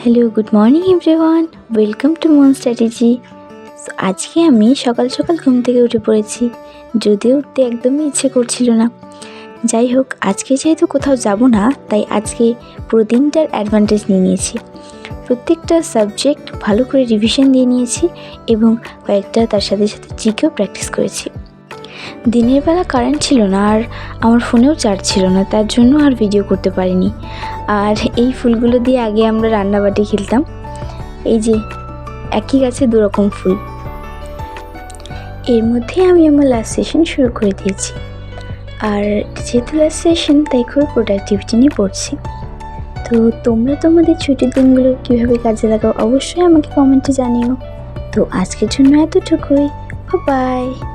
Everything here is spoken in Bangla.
Hello, good morning everyone, welcome to moon strategy. So আজকে আমি সকাল সকাল ঘুম থেকে উঠে পড়েছি, যদিও উঠতে একদমই ইচ্ছে করছিল না। যাই হোক, আজকে যেহেতু কোথাও যাব না, তাই আজকে পুরো দিনটার অ্যাডভান্টেজ নিয়ে নিয়েছি। প্রত্যেকটা সাবজেক্ট ভালো করে রিভিশন দিয়ে নিয়েছি এবং কয়েকটা তার সাথে সাথে জিকেও প্র্যাকটিস করেছি। দিনের বেলা কারেন্ট ছিল না আর আমার ফোনেও চার্জ ছিল না, তার জন্য আর ভিডিও করতে পারিনি। আর এই ফুলগুলো দিয়ে আগে আমরা রান্নাবাটি খেলতাম। এই যে একই গাছে দুরকম ফুল। এর মধ্যে আমি আমার লাস্ট সেশন শুরু করে দিয়েছি। আর যেহেতু লাস্ট সেশন, তাই খুব প্রোডাক্টিভিটি নিয়ে পড়ছি। তো তোমরা তোমাদের ছুটির দিনগুলো কীভাবে কাজে লাগাও অবশ্যই আমাকে কমেন্টে জানিও। তো আজকের জন্য এতটুকুই। বাই।